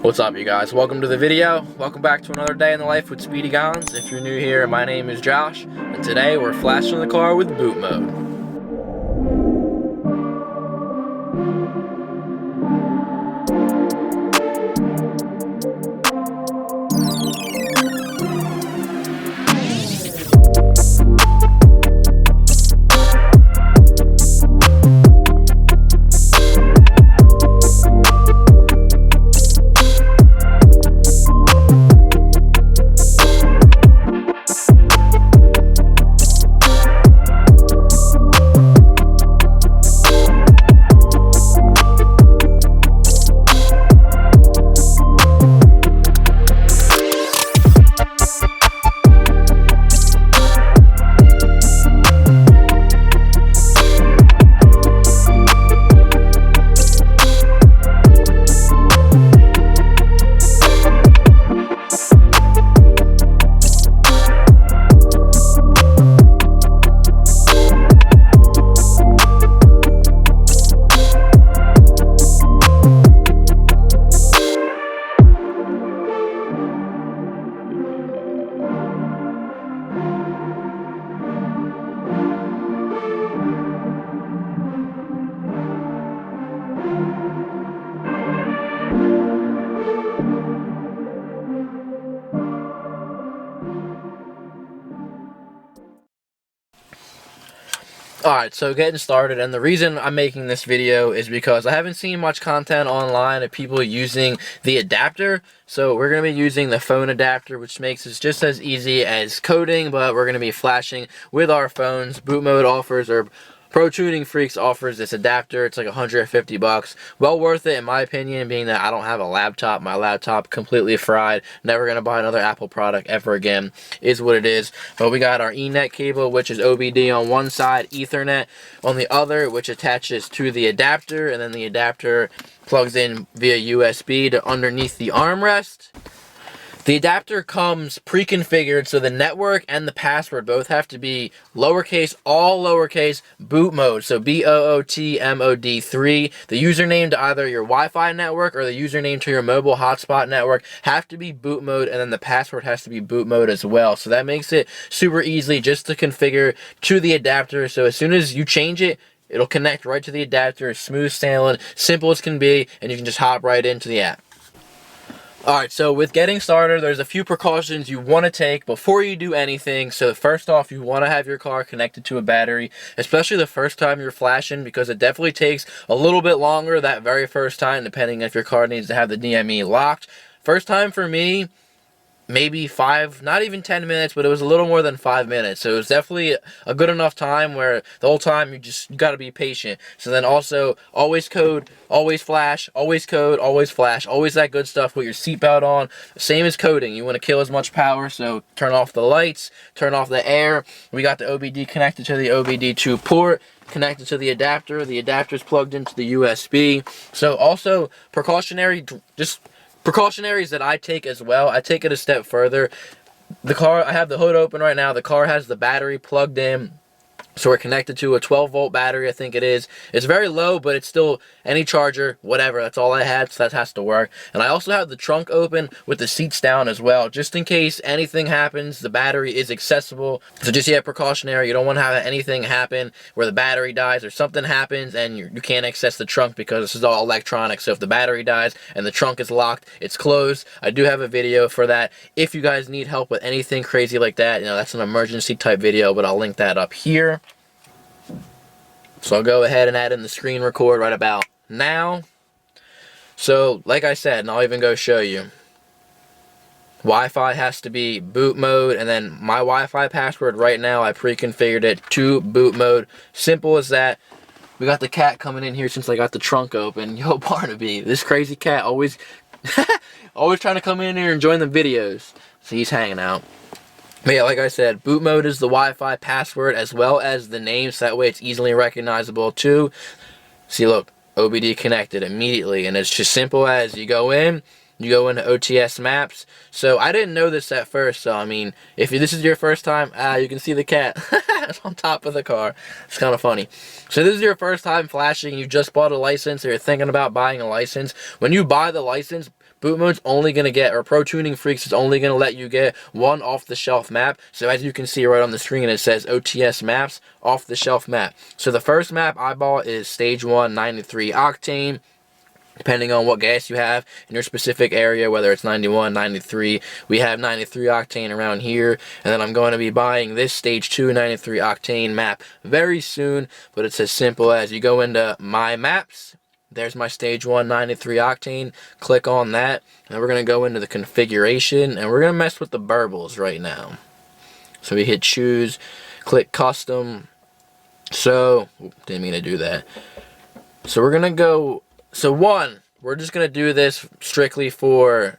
What's up, you guys? Welcome to the video. Welcome back to another day in the life with Speedy Gons. If you're new here, my name is Josh, and today we're flashing the car with boot mode. Alright, so getting started, and the reason I'm making this video is because I haven't seen much content online of people using the adapter. So we're going to be using the phone adapter, which makes it just as easy as coding, but we're going to be flashing with our phones. Boot Mode offers, or Pro Tuning Freaks offers this adapter. It's like 150 bucks. Well worth it in my opinion, being that I don't have a laptop. My laptop completely fried. Never going to buy another Apple product ever again. Is what it is. But we got our Ethernet cable, which is OBD on one side, Ethernet on the other, which attaches to the adapter, and then the adapter plugs in via USB to underneath the armrest. The adapter comes pre-configured, so the network and the password both have to be lowercase, all lowercase, boot mode, so BootMod3. The username to either your Wi-Fi network or the username to your mobile hotspot network have to be boot mode, and then the password has to be boot mode as well. So that makes it super easy just to configure to the adapter, so as soon as you change it, it'll connect right to the adapter, smooth sailing, simple as can be, and you can just hop right into the app. Alright, so with getting started, there's a few precautions you want to take before you do anything. So first off, you want to have your car connected to a battery, especially the first time you're flashing, because it definitely takes a little bit longer that very first time, depending if your car needs to have the DME locked. First time for me, maybe 5, not even 10 minutes, but it was a little more than 5 minutes. So it was definitely a good enough time where the whole time you got to be patient. So then also always code, always flash, always code, always flash, always that good stuff with your seatbelt on. Same as coding. You want to kill as much power, so turn off the lights, turn off the air. We got the OBD connected to the OBD2 port, connected to the adapter. The adapter's plugged into the USB. So also precautionaries that I take as well. I take it a step further. The car, I have the hood open right now. The car has the battery plugged in. So we're connected to a 12-volt battery, I think it is. It's very low, but it's still any charger, whatever. That's all I had, so that has to work. And I also have the trunk open with the seats down as well, just in case anything happens. The battery is accessible. So just, yeah, precautionary. You don't want to have anything happen where the battery dies or something happens and you can't access the trunk, because this is all electronic. So if the battery dies and the trunk is locked, it's closed. I do have a video for that. If you guys need help with anything crazy like that, you know, that's an emergency type video, but I'll link that up here. So I'll go ahead and add in the screen record right about now. So, like I said, and I'll even go show you. Wi-Fi has to be boot mode, and then my Wi-Fi password right now, I pre-configured it to boot mode. Simple as that. We got the cat coming in here since I got the trunk open. Yo, Barnaby, this crazy cat always trying to come in here and join the videos. So he's hanging out. But yeah, like I said, boot mode is the Wi-Fi password as well as the name, so that way it's easily recognizable too. See, look, OBD connected immediately, and it's just simple as you go into OTS maps. So I didn't know this at first, so I mean, if this is your first time, you can see the cat on top of the car. It's kind of funny. So this is your first time flashing, you just bought a license, or you're thinking about buying a license. When you buy the license, boot mode's only going to get, or Pro Tuning Freaks is only going to let you get one off-the-shelf map. So as you can see right on the screen, it says OTS maps, off-the-shelf map. So the first map I bought is Stage 1 93 Octane. Depending on what gas you have in your specific area, whether it's 91, 93, we have 93 octane around here. And then I'm going to be buying this Stage 2 93 octane map very soon. But it's as simple as you go into My Maps. There's my Stage 1 93 octane. Click on that. And we're going to go into the configuration. And we're going to mess with the burbles right now. So we hit Choose. Click Custom. So, didn't mean to do that. So we're going to go... So one, we're just going to do this strictly for,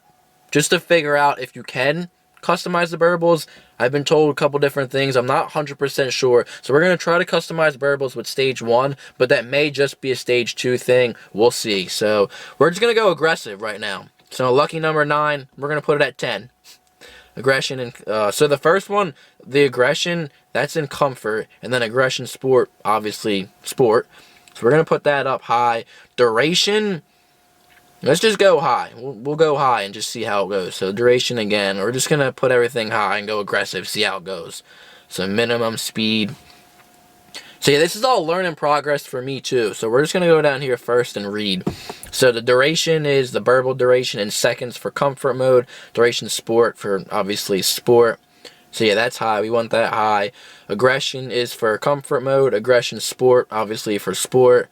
just to figure out if you can customize the burbles. I've been told a couple different things. I'm not 100% sure. So we're going to try to customize burbles with Stage 1, but that may just be a Stage 2 thing. We'll see. So we're just going to go aggressive right now. So lucky number 9, we're going to put it at 10. Aggression and so the first one, the aggression, that's in comfort, and then aggression sport, obviously sport. So we're going to put that up high. Duration, let's just go high. We'll go high and just see how it goes. So duration again, we're just going to put everything high and go aggressive, see how it goes. So minimum speed. So yeah, this is all learn in progress for me too. So we're just going to go down here first and read. So the duration is the burble duration in seconds for comfort mode. Duration sport for obviously sport. So yeah, that's high. We want that high. Aggression is for comfort mode. Aggression sport, obviously for sport.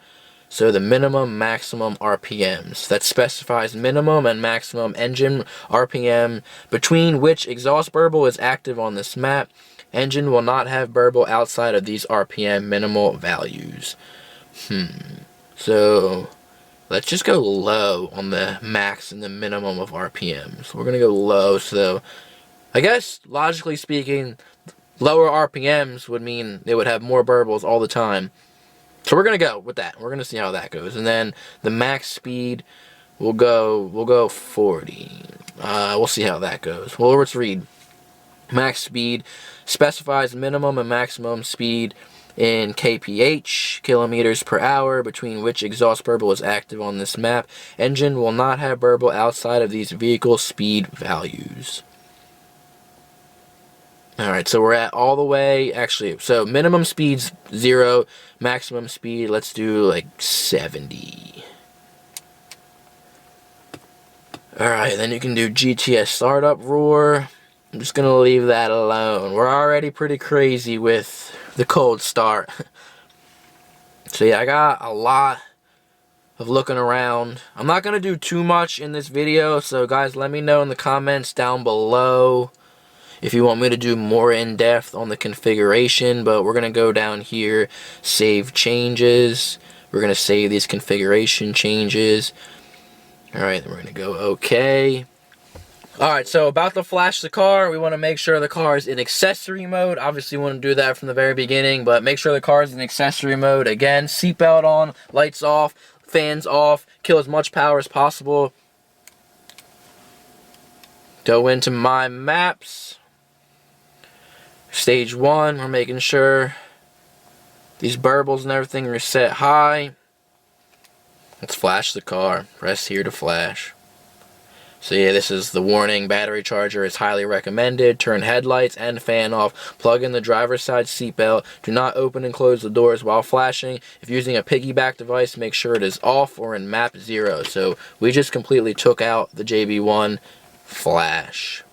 So the minimum, maximum RPMs. That specifies minimum and maximum engine RPM between which exhaust burble is active on this map. Engine will not have burble outside of these RPM minimal values. So let's just go low on the max and the minimum of RPMs. We're going to go low, so... I guess, logically speaking, lower RPMs would mean they would have more burbles all the time. So we're going to go with that. We're going to see how that goes. And then the max speed, we'll go 40. We'll see how that goes. Well, let's read. Max speed specifies minimum and maximum speed in kph, kilometers per hour, between which exhaust burble is active on this map. Engine will not have burble outside of these vehicle speed values. Alright, so we're at all the way, actually, so minimum speed's 0, maximum speed, let's do like 70. Alright, then you can do GTS startup roar. I'm just going to leave that alone. We're already pretty crazy with the cold start. So yeah, I got a lot of looking around. I'm not going to do too much in this video, so guys, let me know in the comments down below if you want me to do more in-depth on the configuration. But we're going to go down here, save changes. We're going to save these configuration changes. Alright, then we're going to go OK. Alright, so about to flash the car, we want to make sure the car is in accessory mode. Obviously, we want to do that from the very beginning, but make sure the car is in accessory mode. Again, seatbelt on, lights off, fans off, kill as much power as possible. Go into My Maps. Stage 1, we're making sure these burbles and everything are set high. Let's flash the car. Press here to flash. So yeah, this is the warning. Battery charger is highly recommended. Turn headlights and fan off. Plug in the driver's side seatbelt. Do not open and close the doors while flashing. If using a piggyback device, make sure it is off or in map 0. So we just completely took out the JB1 flash.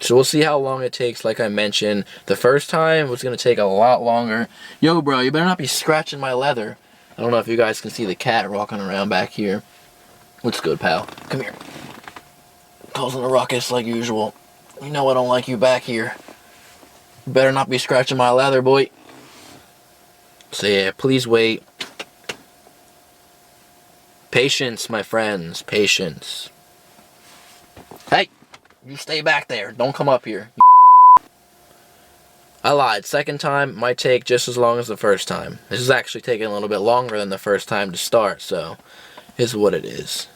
So we'll see how long it takes. Like I mentioned, the first time was going to take a lot longer. Yo, bro, you better not be scratching my leather. I don't know if you guys can see the cat walking around back here. What's good, pal? Come here. Causing a ruckus like usual. You know I don't like you back here. You better not be scratching my leather, boy. So yeah, please wait. Patience, my friends. Patience. Hey! You stay back there. Don't come up here. I lied. Second time might take just as long as the first time. This is actually taking a little bit longer than the first time to start, so is what it is.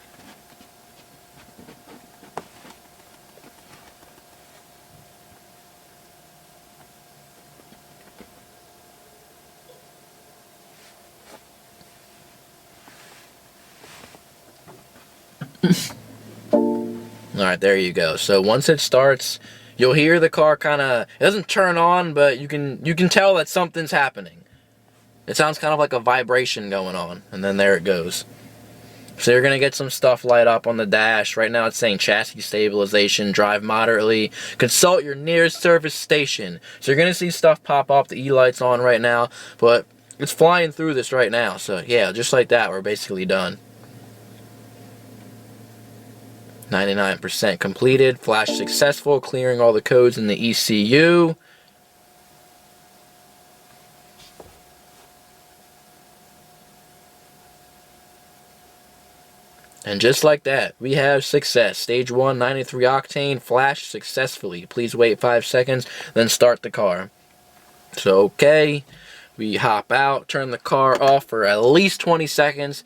Alright, there you go. So once it starts, you'll hear the car kind of, it doesn't turn on, but you can tell that something's happening. It sounds kind of like a vibration going on, and then there it goes. So you're going to get some stuff light up on the dash. Right now it's saying chassis stabilization, drive moderately, consult your nearest service station. So you're going to see stuff pop up, the E-light's on right now, but it's flying through this right now. So yeah, just like that, we're basically done. 99% completed, flash successful, clearing all the codes in the ECU. And just like that, we have success. Stage 1, 93 octane, flashed successfully. Please wait 5 seconds, then start the car. So, okay, we hop out, turn the car off for at least 20 seconds.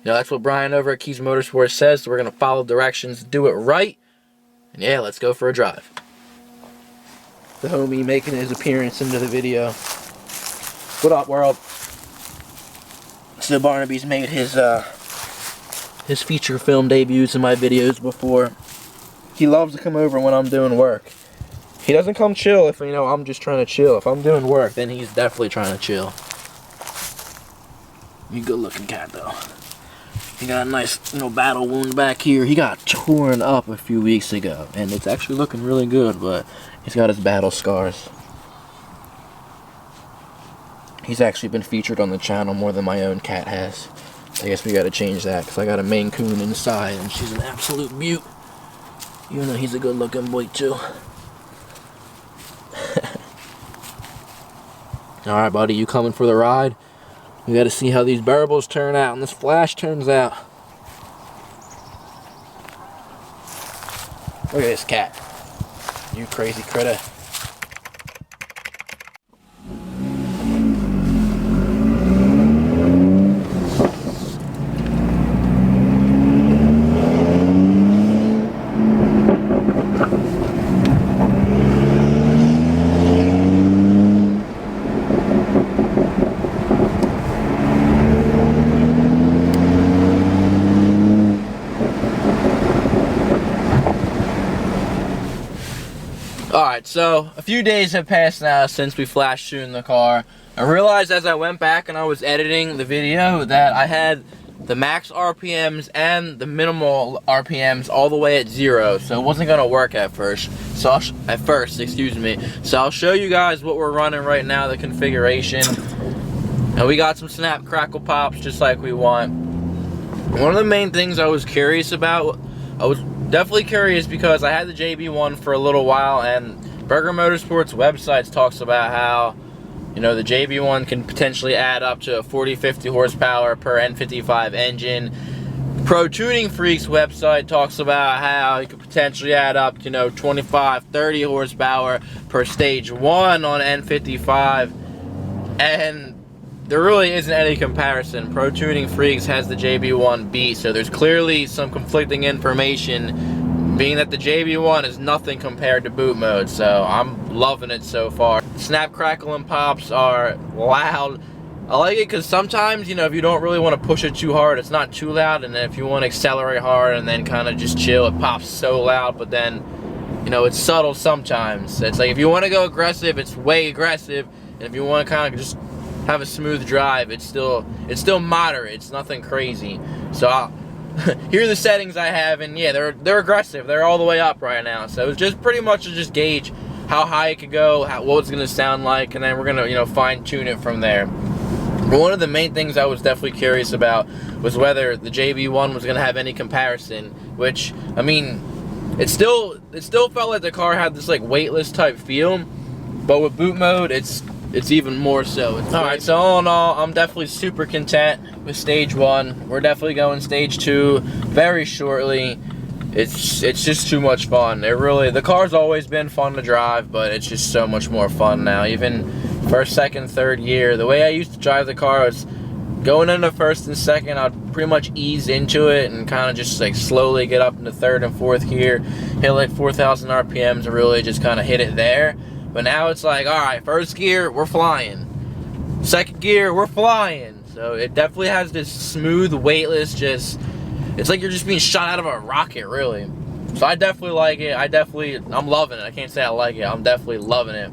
You know, that's what Brian over at Keys Motorsports says, so we're going to follow directions, do it right. And yeah, let's go for a drive. The homie making his appearance into the video. What up, world? So Barnaby's made his feature film debuts in my videos before. He loves to come over when I'm doing work. He doesn't come chill if, you know, I'm just trying to chill. If I'm doing work, then he's definitely trying to chill. You good looking cat though. He got a nice, you know, battle wound back here. He got torn up a few weeks ago, and it's actually looking really good, but he's got his battle scars. He's actually been featured on the channel more than my own cat has. I guess we gotta change that, because I got a Maine Coon inside, and she's an absolute beaut. Even though he's a good looking boy too. Alright buddy, you coming for the ride? We gotta see how these burbles turn out, and this flash turns out. Look at this cat. You crazy critter. Alright, so a few days have passed now since we flash tuned the car. I realized as I went back and I was editing the video that I had the max RPMs and the minimal RPMs all the way at 0, so it wasn't going to work at first. So I'll show you guys what we're running right now, the configuration. And we got some snap crackle pops just like we want. One of the main things I was curious about, I was definitely curious because I had the JB1 for a little while, and Burger Motorsports websites talks about how, you know, the JB1 can potentially add up to 40-50 horsepower per N55 engine. Pro Tuning Freak's website talks about how you could potentially add up, you know, 25-30 horsepower per stage 1 on N55, and there really isn't any comparison. Pro Tuning Freaks has the JB1 beat, so there's clearly some conflicting information, being that the JB1 is nothing compared to boot mode, so I'm loving it so far. Snap, crackle, and pops are loud. I like it because sometimes, you know, if you don't really want to push it too hard, it's not too loud, and then if you want to accelerate hard and then kind of just chill, it pops so loud, but then, you know, it's subtle sometimes. It's like if you want to go aggressive, it's way aggressive, and if you want to kind of just have a smooth drive, it's still moderate. It's nothing crazy. So here are the settings I have, and yeah, they're aggressive. They're all the way up right now. So it's just pretty much to just gauge how high it could go, what it's gonna sound like, and then we're gonna, you know, fine tune it from there. But one of the main things I was definitely curious about was whether the JB1 was gonna have any comparison. Which, I mean, it still felt like the car had this like weightless type feel, but with boot mode, it's even more so. Alright, so all in all, I'm definitely super content with stage 1. We're definitely going stage 2 very shortly. It's just too much fun. The car's always been fun to drive, but it's just so much more fun now. Even first, second, third gear, the way I used to drive the car was going into first and second, I'd pretty much ease into it and kind of just like slowly get up into third and fourth gear, hit like 4,000 RPMs and really just kind of hit it there. But now it's like, alright, first gear, we're flying. Second gear, we're flying. So it definitely has this smooth, weightless, it's like you're just being shot out of a rocket, really. So I definitely like it. I'm loving it. I can't say I like it. I'm definitely loving it.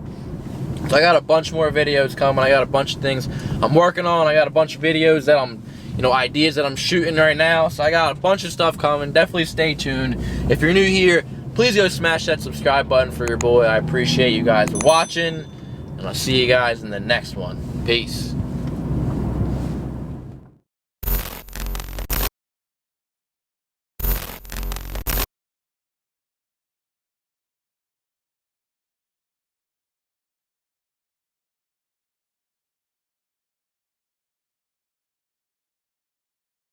So I got a bunch more videos coming. I got a bunch of things I'm working on. I got a bunch of videos that I'm, ideas that I'm shooting right now. So I got a bunch of stuff coming. Definitely stay tuned. If you're new here, please go smash that subscribe button for your boy. I appreciate you guys watching, and I'll see you guys in the next one. Peace.